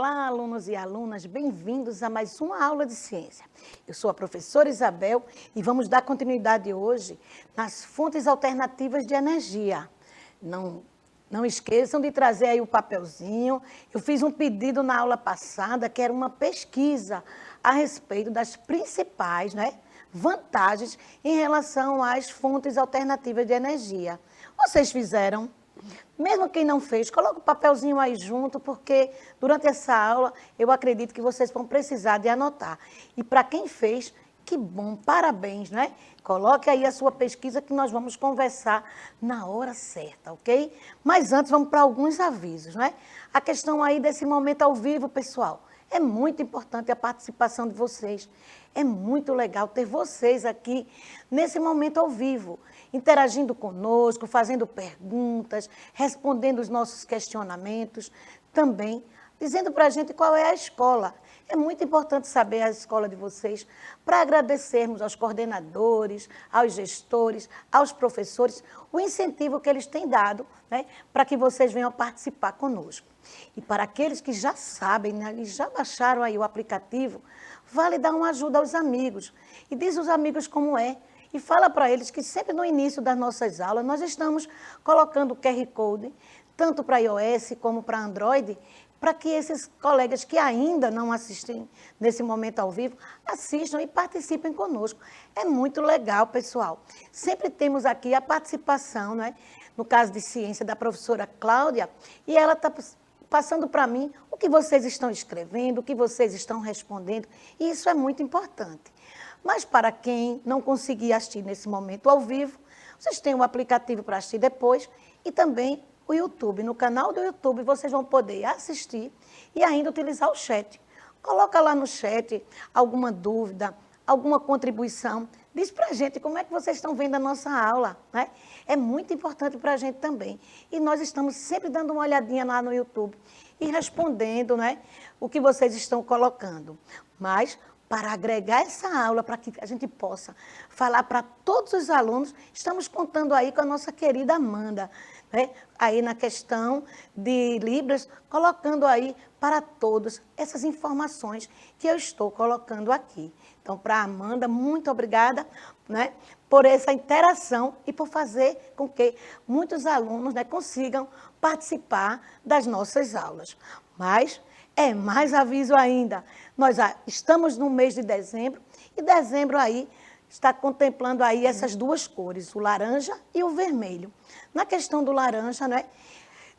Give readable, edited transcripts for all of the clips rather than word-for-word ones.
Olá, alunos e alunas, bem-vindos a mais uma aula de ciência. Eu sou a professora Isabel e vamos dar continuidade hoje nas fontes alternativas de energia. Não esqueçam de trazer aí o papelzinho. Eu fiz um pedido na aula passada, que era uma pesquisa a respeito das principais, vantagens em relação às fontes alternativas de energia. Vocês fizeram? Mesmo quem não fez, coloca o papelzinho aí junto, porque durante essa aula eu acredito que vocês vão precisar de anotar. E para quem fez, que bom, parabéns, Coloque aí a sua pesquisa que nós vamos conversar na hora certa, ok? Mas antes vamos para alguns avisos, A questão aí desse momento ao vivo, pessoal. É muito importante a participação de vocês. É muito legal ter vocês aqui nesse momento ao vivo, interagindo conosco, fazendo perguntas, respondendo os nossos questionamentos, também dizendo para a gente qual é a escola. É muito importante saber a escola de vocês para agradecermos aos coordenadores, aos gestores, aos professores, o incentivo que eles têm dado, para que vocês venham participar conosco. E para aqueles que já sabem, e já baixaram aí o aplicativo, vale dar uma ajuda aos amigos. E diz aos amigos como é. E fala para eles que sempre no início das nossas aulas nós estamos colocando o QR Code, tanto para iOS como para Android, para que esses colegas que ainda não assistem nesse momento ao vivo, assistam e participem conosco. É muito legal, pessoal. Sempre temos aqui a participação, no caso de ciência, da professora Cláudia, e ela está passando para mim o que vocês estão escrevendo, o que vocês estão respondendo, e isso é muito importante. Mas para quem não conseguir assistir nesse momento ao vivo, vocês têm um aplicativo para assistir depois e também o YouTube. No canal do YouTube vocês vão poder assistir e ainda utilizar o chat. Coloca lá no chat alguma dúvida, alguma contribuição. Diz para a gente como é que vocês estão vendo a nossa aula, É muito importante para a gente também. E nós estamos sempre dando uma olhadinha lá no YouTube e respondendo, o que vocês estão colocando. Mas para agregar essa aula, para que a gente possa falar para todos os alunos, estamos contando aí com a nossa querida Amanda, aí na questão de Libras, colocando aí para todos essas informações que eu estou colocando aqui. Então, para a Amanda, muito obrigada, por essa interação e por fazer com que muitos alunos, consigam participar das nossas aulas. Mas é mais aviso ainda. Nós estamos no mês de dezembro e dezembro aí está contemplando aí essas duas cores, o laranja e o vermelho. Na questão do laranja,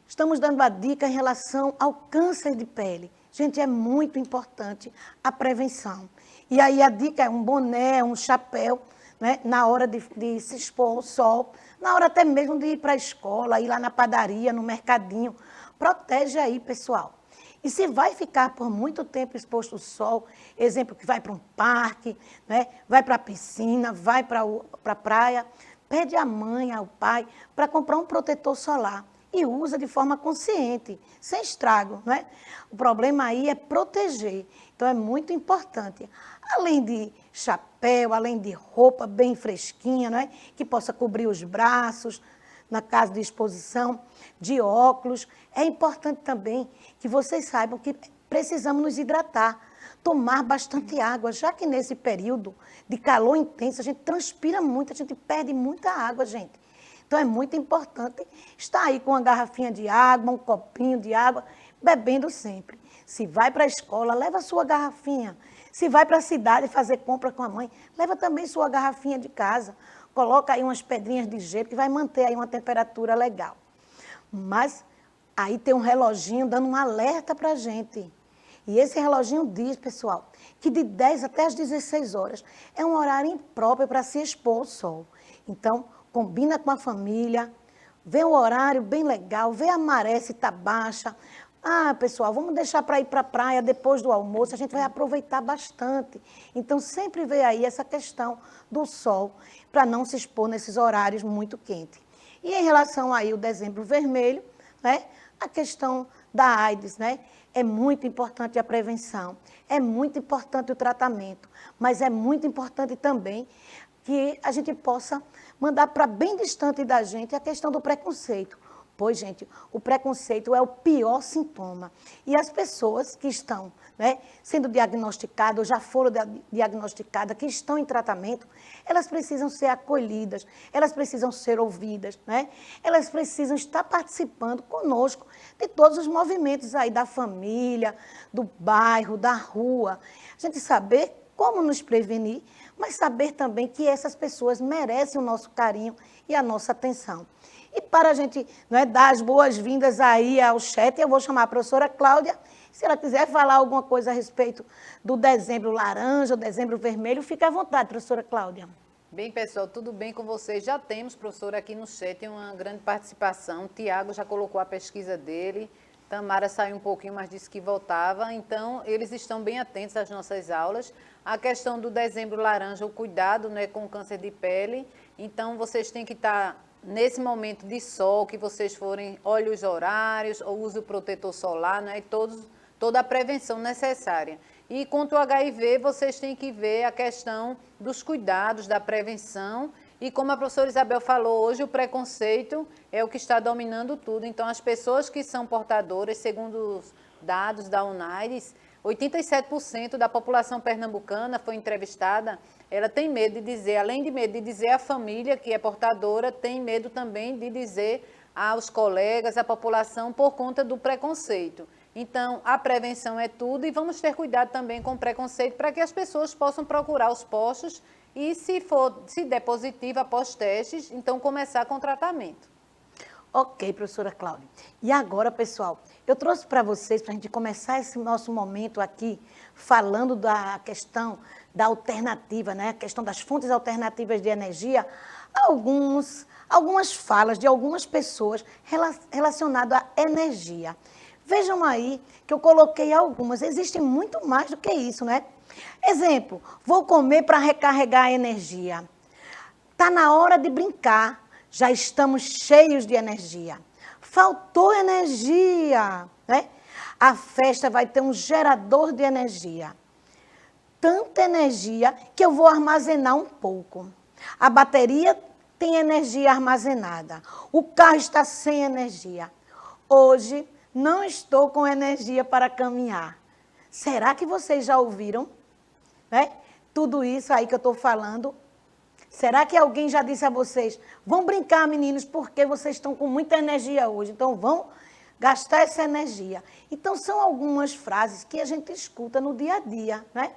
estamos dando a dica em relação ao câncer de pele. Gente, é muito importante a prevenção. E aí a dica é um boné, um chapéu, na hora de se expor ao sol, na hora até mesmo de ir para a escola, ir lá na padaria, no mercadinho. Protege aí, pessoal. E se vai ficar por muito tempo exposto ao sol, exemplo, que vai para um parque, vai para a piscina, vai para a praia, pede à mãe, ao pai, para comprar um protetor solar e usa de forma consciente, sem estrago, O problema aí é proteger, então é muito importante. Além de chapéu, além de roupa bem fresquinha, que possa cobrir os braços, na caso de exposição, de óculos. É importante também que vocês saibam que precisamos nos hidratar, tomar bastante água, já que nesse período de calor intenso a gente transpira muito, a gente perde muita água, gente. Então é muito importante estar aí com uma garrafinha de água, um copinho de água, bebendo sempre. Se vai para a escola, leva a sua garrafinha. Se vai para a cidade fazer compra com a mãe, leva também sua garrafinha de casa. Coloca aí umas pedrinhas de gelo que vai manter aí uma temperatura legal. Mas aí tem um reloginho dando um alerta para a gente. E esse reloginho diz, pessoal, que de 10 até as 16 horas é um horário impróprio para se expor ao sol. Então, combina com a família, vê um horário bem legal, vê a maré se está baixa. Pessoal, vamos deixar para ir para a praia depois do almoço, a gente vai aproveitar bastante. Então, sempre vê aí essa questão do sol, para não se expor nesses horários muito quentes. E em relação aí ao dezembro vermelho, a questão da AIDS, É muito importante a prevenção, é muito importante o tratamento, mas é muito importante também que a gente possa mandar para bem distante da gente a questão do preconceito. Pois, gente, o preconceito é o pior sintoma. E as pessoas que estão, né, sendo diagnosticadas, ou já foram diagnosticadas, que estão em tratamento, elas precisam ser acolhidas, elas precisam ser ouvidas, né? Elas precisam estar participando conosco de todos os movimentos aí da família, do bairro, da rua. A gente saber como nos prevenir, mas saber também que essas pessoas merecem o nosso carinho e a nossa atenção. E para a gente, né, dar as boas-vindas aí ao chat, eu vou chamar a professora Cláudia. Se ela quiser falar alguma coisa a respeito do dezembro laranja, o dezembro vermelho, fique à vontade, professora Cláudia. Bem, pessoal, tudo bem com vocês? Já temos, professora, aqui no chat uma grande participação. O Tiago já colocou a pesquisa dele. Tamara saiu um pouquinho, mas disse que voltava. Então, eles estão bem atentos às nossas aulas. A questão do dezembro laranja, o cuidado, né, com o câncer de pele. Então, vocês têm que estar nesse momento de sol, que vocês forem, olhem os horários, ou use o protetor solar, né, toda a prevenção necessária. E quanto ao HIV, vocês têm que ver a questão dos cuidados, da prevenção. E como a professora Isabel falou hoje, o preconceito é o que está dominando tudo. Então, as pessoas que são portadoras, segundo os dados da UNAIDS, 87% da população pernambucana foi entrevistada, ela tem medo de dizer, além de medo de dizer à família que é portadora, tem medo também de dizer aos colegas, à população, por conta do preconceito. Então, a prevenção é tudo e vamos ter cuidado também com o preconceito para que as pessoas possam procurar os postos e, se der positivo após testes, então começar com o tratamento. Ok, professora Cláudia. E agora, pessoal, eu trouxe para vocês, para a gente começar esse nosso momento aqui, falando da questão da alternativa, né? A questão das fontes alternativas de energia, algumas falas de algumas pessoas relacionadas à energia. Vejam aí que eu coloquei algumas, existem muito mais do que isso, né? Exemplo, vou comer para recarregar a energia. Está na hora de brincar, já estamos cheios de energia. Faltou energia, né? A festa vai ter um gerador de energia. Tanta energia que eu vou armazenar um pouco. A bateria tem energia armazenada. O carro está sem energia. Hoje não estou com energia para caminhar. Será que vocês já ouviram, né? Tudo isso aí que eu estou falando? Será que alguém já disse a vocês, vão brincar, meninos, porque vocês estão com muita energia hoje, então vão gastar essa energia. Então, são algumas frases que a gente escuta no dia a dia, né?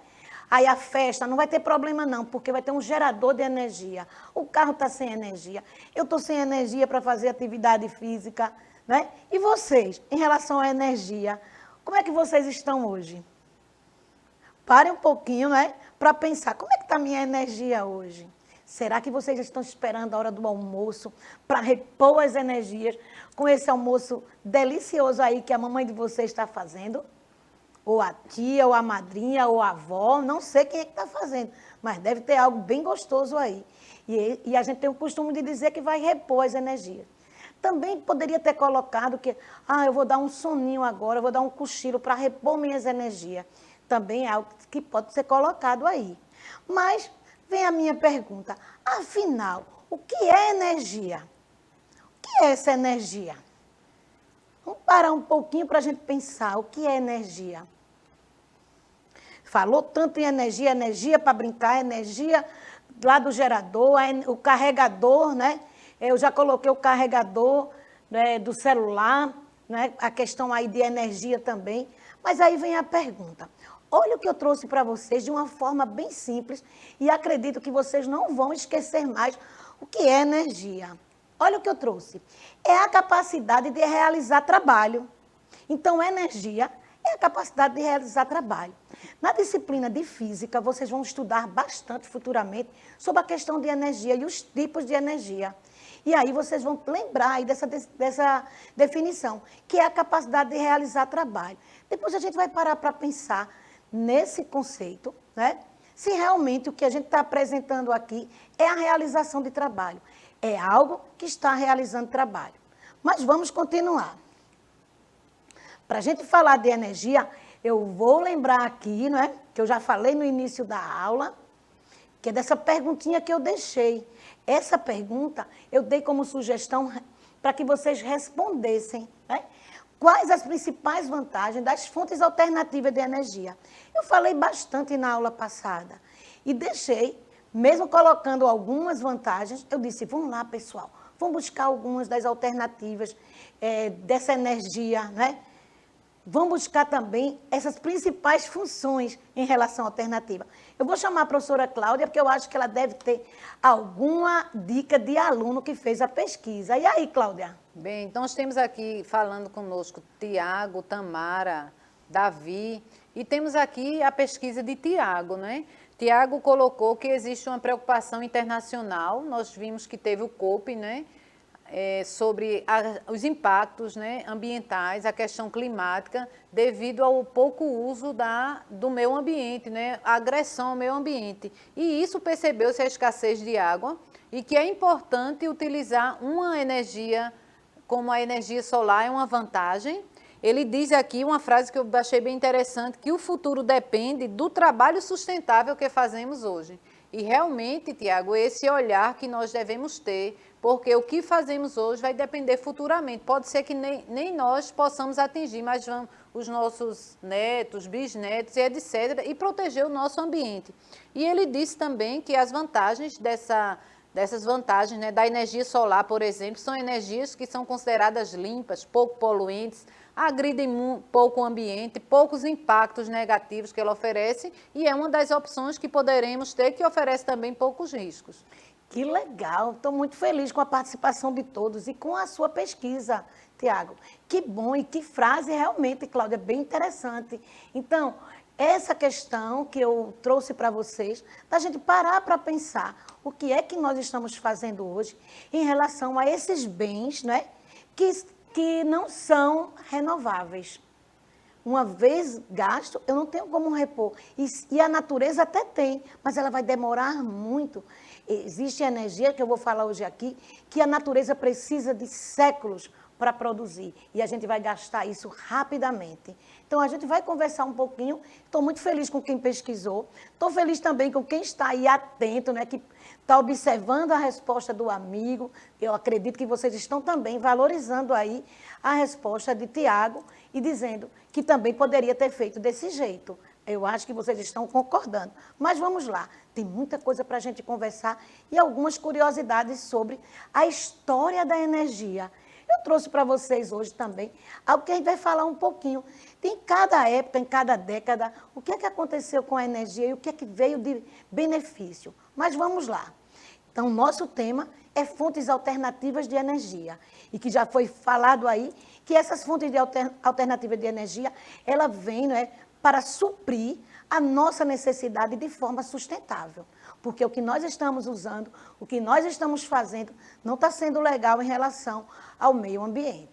Aí a festa não vai ter problema não, porque vai ter um gerador de energia. O carro está sem energia, eu estou sem energia para fazer atividade física, né? E vocês, em relação à energia, como é que vocês estão hoje? Parem um pouquinho, né? Para pensar, como é que está a minha energia hoje? Será que vocês estão esperando a hora do almoço para repor as energias com esse almoço delicioso aí que a mamãe de vocês está fazendo? Ou a tia, ou a madrinha, ou a avó, não sei quem é que está fazendo, mas deve ter algo bem gostoso aí. E a gente tem o costume de dizer que vai repor as energias. Também poderia ter colocado que, eu vou dar um soninho agora, eu vou dar um cochilo para repor minhas energias. Também é algo que pode ser colocado aí. Mas vem a minha pergunta, afinal, o que é energia? O que é essa energia? Vamos parar um pouquinho para a gente pensar, o que é energia? Falou tanto em energia, energia para brincar, energia lá do gerador, o carregador, né? Eu já coloquei o carregador, né, do celular, né? A questão aí de energia também. Mas aí vem a pergunta. Olha o que eu trouxe para vocês de uma forma bem simples e acredito que vocês não vão esquecer mais o que é energia. Olha o que eu trouxe. É a capacidade de realizar trabalho. Então, energia é a capacidade de realizar trabalho. Na disciplina de física, vocês vão estudar bastante futuramente sobre a questão de energia e os tipos de energia. E aí vocês vão lembrar aí dessa definição, que é a capacidade de realizar trabalho. Depois a gente vai parar para pensar nesse conceito, né? Se realmente o que a gente está apresentando aqui é a realização de trabalho. É algo que está realizando trabalho. Mas vamos continuar. Para a gente falar de energia, eu vou lembrar aqui, né, que eu já falei no início da aula, que é dessa perguntinha que eu deixei. Essa pergunta eu dei como sugestão para que vocês respondessem, né? Quais as principais vantagens das fontes alternativas de energia. Eu falei bastante na aula passada e deixei, mesmo colocando algumas vantagens, eu disse, vamos lá, pessoal, vamos buscar algumas das alternativas dessa energia, né? Vamos buscar também essas principais funções em relação à alternativa. Eu vou chamar a professora Cláudia, porque eu acho que ela deve ter alguma dica de aluno que fez a pesquisa. E aí, Cláudia? Bem, então nós temos aqui falando conosco Tiago, Tamara, Davi, e temos aqui a pesquisa de Tiago, né? Tiago colocou que existe uma preocupação internacional, nós vimos que teve o COP, né? Sobre os impactos, né, ambientais, a questão climática, devido ao pouco uso do meio ambiente, né, a agressão ao meio ambiente. E isso percebeu-se a escassez de água e que é importante utilizar uma energia como a energia solar é uma vantagem. Ele diz aqui uma frase que eu achei bem interessante, que o futuro depende do trabalho sustentável que fazemos hoje. E realmente, Tiago, esse olhar que nós devemos ter, porque o que fazemos hoje vai depender futuramente. Pode ser que nem nós possamos atingir, mas os nossos netos, bisnetos e etc., e proteger o nosso ambiente. E ele disse também que as vantagens dessas vantagens, né, da energia solar, por exemplo, são energias que são consideradas limpas, pouco poluentes, agridem pouco o ambiente, poucos impactos negativos que ela oferece e é uma das opções que poderemos ter que oferece também poucos riscos. Que legal, estou muito feliz com a participação de todos e com a sua pesquisa, Tiago. Que bom e que frase realmente, Cláudia, bem interessante. Então, essa questão que eu trouxe para vocês, da gente parar para pensar o que é que nós estamos fazendo hoje em relação a esses bens, né, que não são renováveis. Uma vez gasto, eu não tenho como repor. E a natureza até tem, mas ela vai demorar muito. Existe energia, que eu vou falar hoje aqui, que a natureza precisa de séculos para produzir. E a gente vai gastar isso rapidamente. Então, a gente vai conversar um pouquinho. Estou muito feliz com quem pesquisou. Estou feliz também com quem está aí atento, né, que está observando a resposta do amigo. Eu acredito que vocês estão também valorizando aí a resposta de Tiago e dizendo que também poderia ter feito desse jeito. Eu acho que vocês estão concordando. Mas vamos lá, tem muita coisa para a gente conversar e algumas curiosidades sobre a história da energia. Eu trouxe para vocês hoje também algo que a gente vai falar um pouquinho. Em cada época, em cada década, o que é que aconteceu com a energia e o que é que veio de benefício. Mas vamos lá. Então, nosso tema é fontes alternativas de energia. E que já foi falado aí que essas fontes alternativas de energia, ela vem, né, para suprir a nossa necessidade de forma sustentável. Porque o que nós estamos usando, o que nós estamos fazendo, não está sendo legal em relação ao meio ambiente.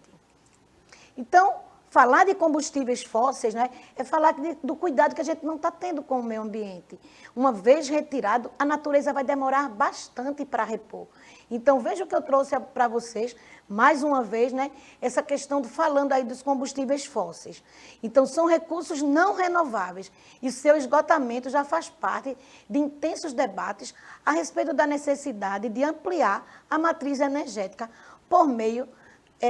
Então, falar de combustíveis fósseis, né, é falar do cuidado que a gente não está tendo com o meio ambiente. Uma vez retirado, a natureza vai demorar bastante para repor. Então, veja o que eu trouxe para vocês, mais uma vez, né, essa questão falando aí dos combustíveis fósseis. Então, são recursos não renováveis e seu esgotamento já faz parte de intensos debates a respeito da necessidade de ampliar a matriz energética por meio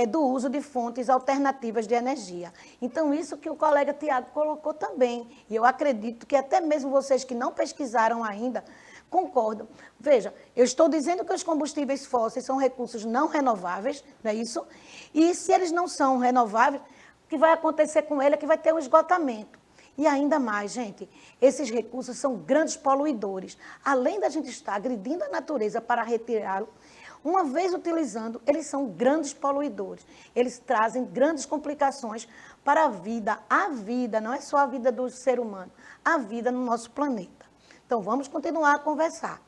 do uso de fontes alternativas de energia. Então, isso que o colega Tiago colocou também. E eu acredito que até mesmo vocês que não pesquisaram ainda, concordam. Veja, eu estou dizendo que os combustíveis fósseis são recursos não renováveis, não é isso? E se eles não são renováveis, o que vai acontecer com ele é que vai ter um esgotamento. E ainda mais, gente, esses recursos são grandes poluidores. Além da gente estar agredindo a natureza para retirá-lo, uma vez utilizando, eles são grandes poluidores. Eles trazem grandes complicações para a vida, não é só a vida do ser humano, a vida no nosso planeta. Então, vamos continuar a conversar.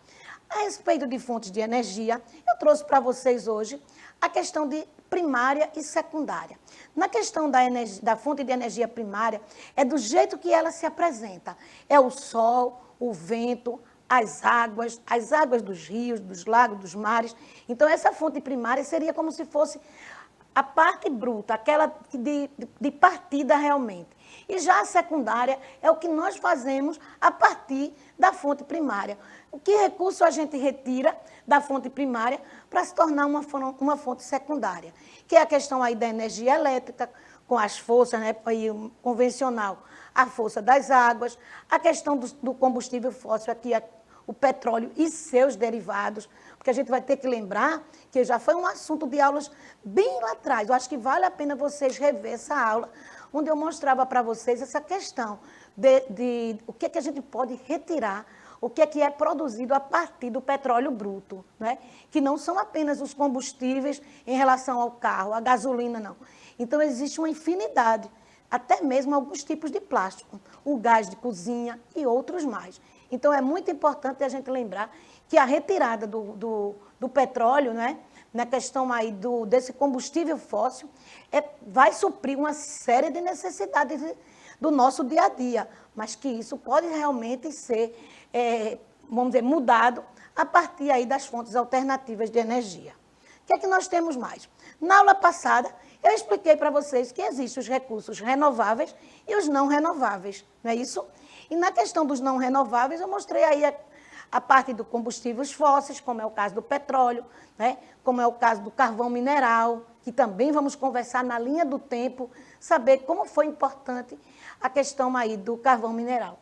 A respeito de fontes de energia, eu trouxe para vocês hoje a questão de primária e secundária. Na questão da fonte de energia primária, é do jeito que ela se apresenta. É o sol, o vento, as águas dos rios, dos lagos, dos mares. Então, essa fonte primária seria como se fosse a parte bruta, aquela de partida realmente. E já a secundária é o que nós fazemos a partir da fonte primária. O que recurso a gente retira da fonte primária para se tornar uma fonte secundária, que é a questão aí da energia elétrica, com as forças, né, aí, convencional, a força das águas, a questão do combustível fóssil, aqui o petróleo e seus derivados, porque a gente vai ter que lembrar que já foi um assunto de aulas bem lá atrás. Eu acho que vale a pena vocês rever essa aula, onde eu mostrava para vocês essa questão de o que é que a gente pode retirar, o que é produzido a partir do petróleo bruto, né? Que não são apenas os combustíveis em relação ao carro, a gasolina, não. Então, existe uma infinidade, até mesmo alguns tipos de plástico, o gás de cozinha e outros mais. Então, é muito importante a gente lembrar que a retirada do petróleo, né, na questão aí desse combustível fóssil, vai suprir uma série de necessidades do nosso dia a dia, mas que isso pode realmente ser, vamos dizer, mudado a partir aí das fontes alternativas de energia. O que é que nós temos mais? Na aula passada, eu expliquei para vocês que existem os recursos renováveis e os não renováveis, não é isso? E na questão dos não renováveis, eu mostrei aí a parte dos combustíveis fósseis, como é o caso do petróleo, né? Como é o caso do carvão mineral, que também vamos conversar na linha do tempo, saber como foi importante a questão aí do carvão mineral.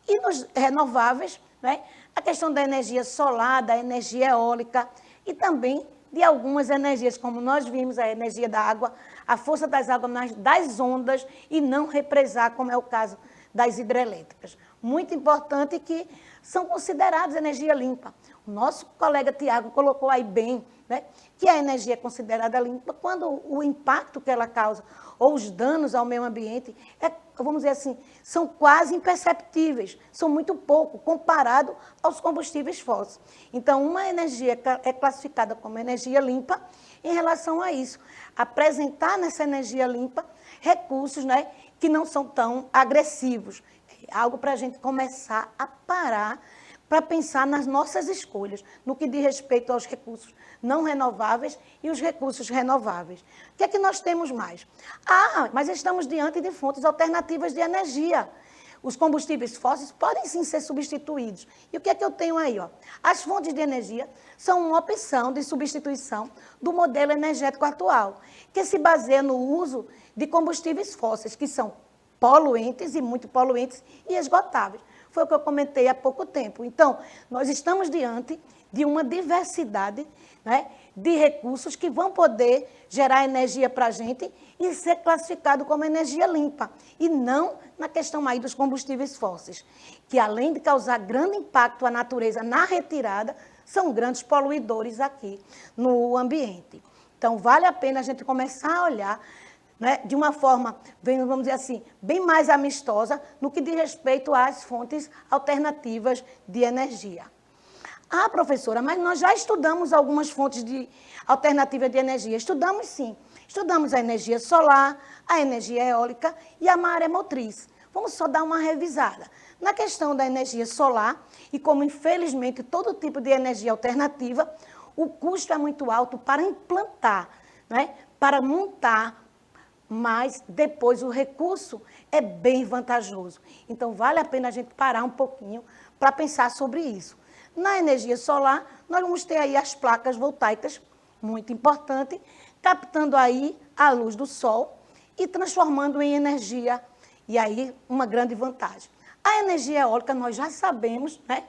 E nos renováveis, né? A questão da energia solar, da energia eólica e também de algumas energias, como nós vimos, a energia da água, a força das águas das ondas e não represar, como é o caso das hidrelétricas. Muito importante que são consideradas energia limpa. O nosso colega Tiago colocou aí bem, né, que a energia é considerada limpa quando o impacto que ela causa ou os danos ao meio ambiente, vamos dizer assim, são quase imperceptíveis, são muito pouco comparado aos combustíveis fósseis. Então, uma energia é classificada como energia limpa em relação a isso. Apresentar nessa energia limpa recursos, né, que não são tão agressivos. Algo para a gente começar a parar para pensar nas nossas escolhas, no que diz respeito aos recursos não renováveis e os recursos renováveis. O que é que nós temos mais? Mas estamos diante de fontes alternativas de energia. Os combustíveis fósseis podem sim ser substituídos. E o que é que eu tenho aí? As fontes de energia são uma opção de substituição do modelo energético atual, que se baseia no uso de combustíveis fósseis, que são poluentes e muito poluentes e esgotáveis. Foi o que eu comentei há pouco tempo. Então, nós estamos diante de uma diversidade, né, de recursos que vão poder gerar energia para a gente e ser classificado como energia limpa, e não na questão aí dos combustíveis fósseis, que além de causar grande impacto à natureza na retirada, são grandes poluidores aqui no ambiente. Então, vale a pena a gente começar a olhar, né, de uma forma, vamos dizer assim, bem mais amistosa no que diz respeito às fontes alternativas de energia. Professora, mas nós já estudamos algumas fontes alternativas de energia. Estudamos sim. Estudamos a energia solar, a energia eólica e a maremotriz. Vamos só dar uma revisada. Na questão da energia solar, e como infelizmente todo tipo de energia alternativa, o custo é muito alto para implantar, né, para montar, mas depois o recurso é bem vantajoso. Então, vale a pena a gente parar um pouquinho para pensar sobre isso. Na energia solar, nós vamos ter aí as placas voltaicas, muito importante, captando aí a luz do sol e transformando em energia, e aí uma grande vantagem. A energia eólica nós já sabemos, né?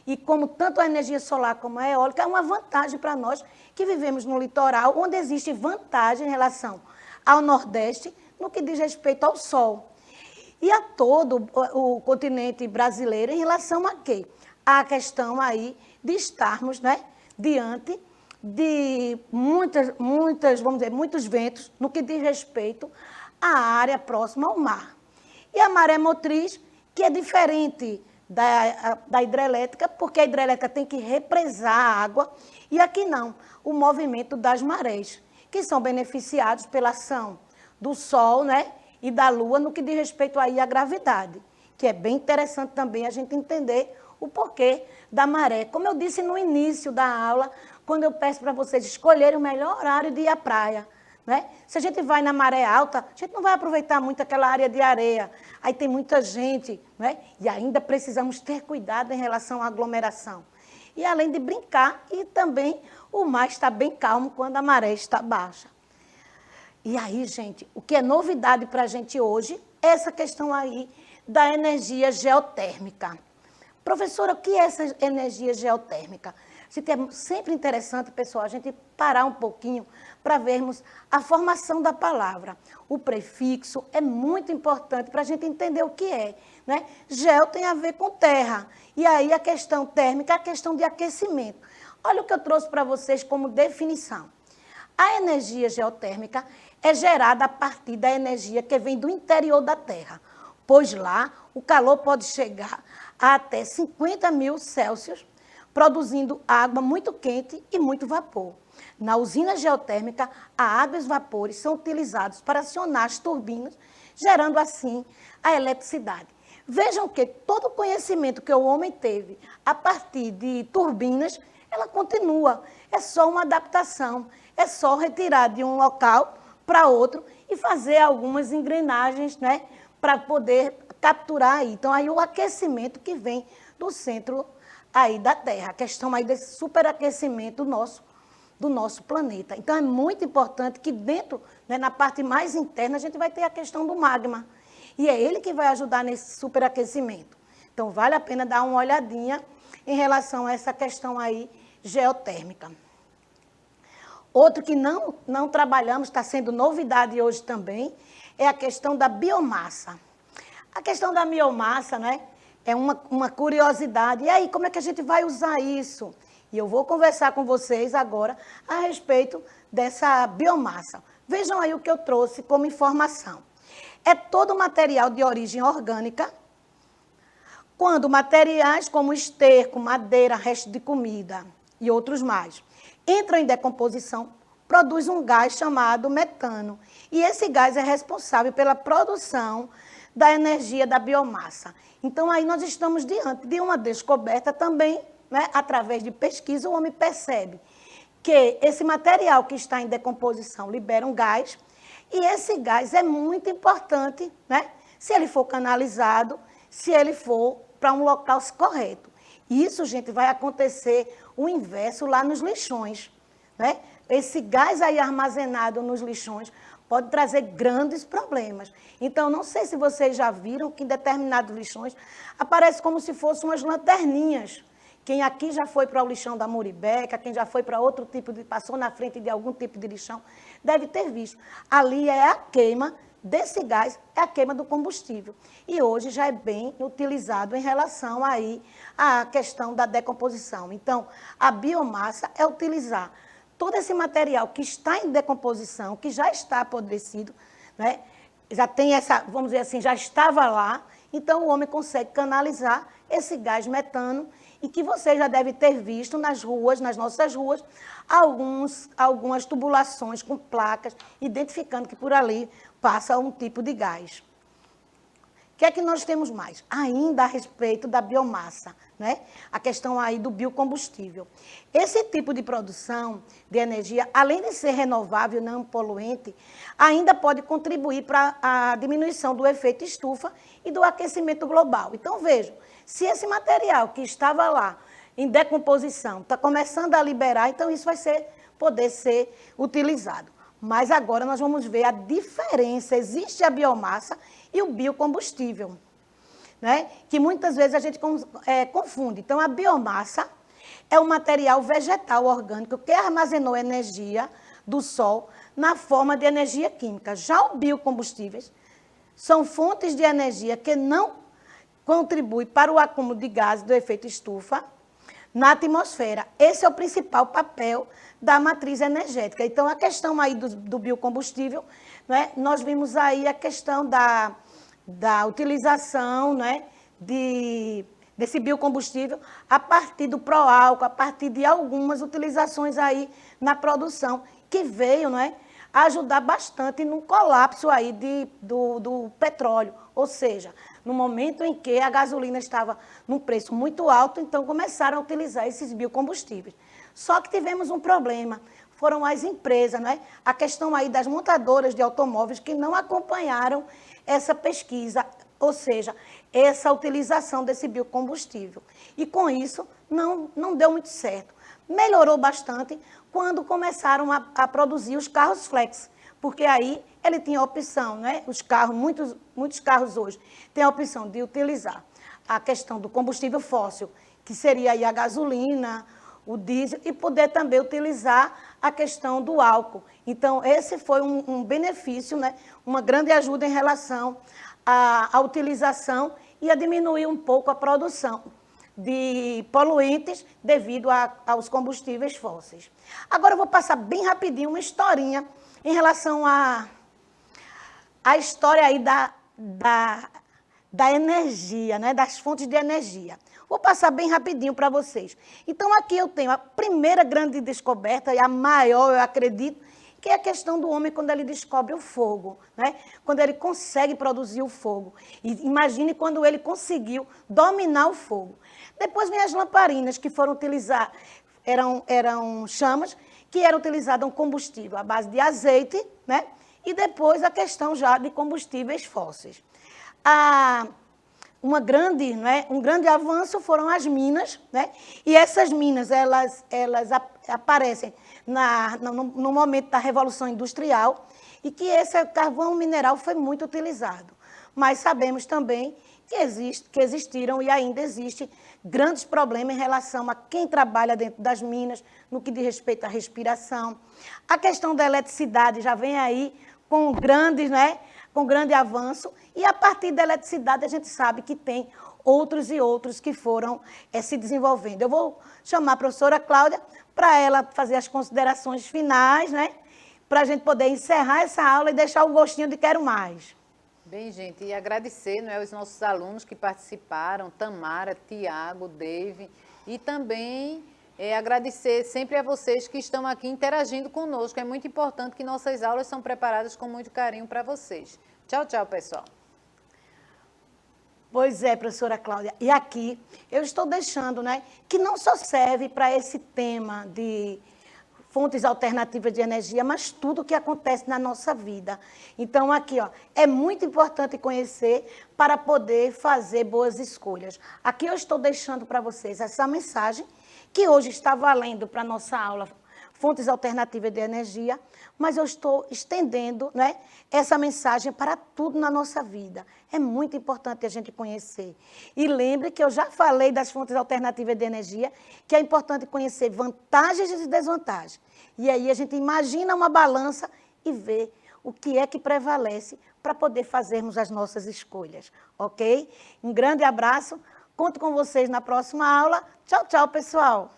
E como tanto a energia solar como a eólica, é uma vantagem para nós que vivemos no litoral, onde existe vantagem em relação ao Nordeste, no que diz respeito ao sol. E a todo o continente brasileiro em relação a quê? A questão aí de estarmos, né, diante de vamos dizer, muitos ventos no que diz respeito à área próxima ao mar. E a maremotriz, que é diferente da hidrelétrica, porque a hidrelétrica tem que represar a água, e aqui não, o movimento das marés, que são beneficiados pela ação do Sol, né, e da Lua, no que diz respeito aí à gravidade, que é bem interessante também a gente entender o porquê da maré. Como eu disse no início da aula, quando eu peço para vocês escolherem o melhor horário de ir à praia, né? Se a gente vai na maré alta, a gente não vai aproveitar muito aquela área de areia. Aí tem muita gente, né? E ainda precisamos ter cuidado em relação à aglomeração. E além de brincar, e também o mar está bem calmo quando a maré está baixa. E aí, gente, o que é novidade para a gente hoje é essa questão aí da energia geotérmica. Professora, o que é essa energia geotérmica? É sempre interessante, pessoal, a gente parar um pouquinho para vermos a formação da palavra. O prefixo é muito importante para a gente entender o que é, né? Geo tem a ver com terra. E aí a questão térmica é a questão de aquecimento. Olha o que eu trouxe para vocês como definição. A energia geotérmica é gerada a partir da energia que vem do interior da Terra, pois lá o calor pode chegar a até 50.000 Celsius, produzindo água muito quente e muito vapor. Na usina geotérmica, a água e os vapores são utilizados para acionar as turbinas, gerando assim a eletricidade. Vejam que todo o conhecimento que o homem teve a partir de turbinas, ela continua. É só uma adaptação, é só retirar de um local para outro e fazer algumas engrenagens, né, para poder capturar aí. Então, aí o aquecimento que vem do centro aí da Terra, a questão aí desse superaquecimento do nosso planeta. Então, é muito importante que dentro, né, na parte mais interna, a gente vai ter a questão do magma. E é ele que vai ajudar nesse superaquecimento. Então, vale a pena dar uma olhadinha em relação a essa questão aí geotérmica. Outro que não trabalhamos, está sendo novidade hoje também, é a questão da biomassa. A questão da biomassa, né, é uma curiosidade. E aí, como é que a gente vai usar isso? E eu vou conversar com vocês agora a respeito dessa biomassa. Vejam aí o que eu trouxe como informação. É todo material de origem orgânica, quando materiais como esterco, madeira, resto de comida e outros mais entram em decomposição, produz um gás chamado metano. E esse gás é responsável pela produção da energia da biomassa. Então, aí nós estamos diante de uma descoberta também, né, através de pesquisa, o homem percebe que esse material que está em decomposição libera um gás, e esse gás é muito importante, né, se ele for canalizado, se ele for para um local correto. Isso, gente, vai acontecer o inverso lá nos lixões, né? Esse gás aí armazenado nos lixões pode trazer grandes problemas. Então, não sei se vocês já viram que em determinados lixões aparece como se fossem umas lanterninhas. Quem aqui já foi para o lixão da Muribeca, quem já foi para outro tipo de, passou na frente de algum tipo de lixão, deve ter visto. Ali é a queima desse gás, é a queima do combustível. E hoje já é bem utilizado em relação aí à questão da decomposição. Então, a biomassa é utilizar todo esse material que está em decomposição, que já está apodrecido, né? Já tem essa, vamos dizer assim, já estava lá, então o homem consegue canalizar esse gás metano, e que você já deve ter visto nas ruas, nas nossas ruas, algumas tubulações com placas, identificando que por ali passa um tipo de gás. O que é que nós temos mais? Ainda a respeito da biomassa, né? A questão aí do biocombustível. Esse tipo de produção de energia, além de ser renovável e não poluente, ainda pode contribuir para a diminuição do efeito estufa e do aquecimento global. Então, vejam, se esse material que estava lá em decomposição está começando a liberar, então isso vai poder ser utilizado. Mas agora nós vamos ver a diferença. Existe a biomassa e o biocombustível, né? Que muitas vezes a gente confunde. Então, a biomassa é um material vegetal orgânico que armazenou energia do sol na forma de energia química. Já os biocombustíveis são fontes de energia que não contribuem para o acúmulo de gases do efeito estufa na atmosfera. Esse é o principal papel da matriz energética. Então, a questão aí do biocombustível, né, nós vimos aí a questão da utilização, né, desse biocombustível a partir do pró-álcool, a partir de algumas utilizações aí na produção, que veio, né, ajudar bastante no colapso aí do petróleo. Ou seja, no momento em que a gasolina estava num preço muito alto, então começaram a utilizar esses biocombustíveis. Só que tivemos um problema. foram as empresas, não é? A questão aí das montadoras de automóveis que não acompanharam essa pesquisa, ou seja, essa utilização desse biocombustível. E com isso, não deu muito certo. Melhorou bastante quando começaram a produzir os carros flex, porque aí ele tinha a opção, né? Os carros, muitos carros hoje têm a opção de utilizar a questão do combustível fóssil, que seria aí a gasolina, o diesel, e poder também utilizar a questão do álcool. Então, esse foi um benefício, né? Uma grande ajuda em relação à utilização e a diminuir um pouco a produção de poluentes devido aos combustíveis fósseis. Agora eu vou passar bem rapidinho uma historinha em relação à história aí da energia, né? Das fontes de energia. Vou passar bem rapidinho para vocês. Então, aqui eu tenho a primeira grande descoberta, e a maior, eu acredito, que é a questão do homem quando ele descobre o fogo, né? Quando ele consegue produzir o fogo. E imagine quando ele conseguiu dominar o fogo. Depois vem as lamparinas, que foram utilizar, eram chamas, que eram utilizadas um combustível à base de azeite, né? E depois a questão já de combustíveis fósseis. Um grande avanço foram as minas, né? E essas minas, elas aparecem no momento da Revolução Industrial, e que esse carvão mineral foi muito utilizado. Mas sabemos também que existiram e ainda existem grandes problemas em relação a quem trabalha dentro das minas, no que diz respeito à respiração. A questão da eletricidade já vem aí com grande avanço, e a partir da eletricidade a gente sabe que tem outros e outros que foram se desenvolvendo. Eu vou chamar a professora Cláudia para ela fazer as considerações finais, né? Para a gente poder encerrar essa aula e deixar o gostinho de quero mais. Bem, gente, e agradecer, não é, os nossos alunos que participaram, Tamara, Tiago, Dave, e também agradecer sempre a vocês que estão aqui interagindo conosco. É muito importante que nossas aulas são preparadas com muito carinho para vocês. Tchau, tchau, pessoal. Pois é, professora Cláudia. E aqui eu estou deixando, né, que não só serve para esse tema de fontes alternativas de energia, mas tudo o que acontece na nossa vida. Então, aqui, ó, é muito importante conhecer para poder fazer boas escolhas. Aqui eu estou deixando para vocês essa mensagem, que hoje está valendo para a nossa aula Fontes Alternativas de Energia, mas eu estou estendendo, né, essa mensagem para tudo na nossa vida. É muito importante a gente conhecer. E lembre que eu já falei das fontes alternativas de energia, que é importante conhecer vantagens e desvantagens. E aí a gente imagina uma balança e vê o que é que prevalece para poder fazermos as nossas escolhas, ok? Um grande abraço, conto com vocês na próxima aula. Tchau, tchau, pessoal!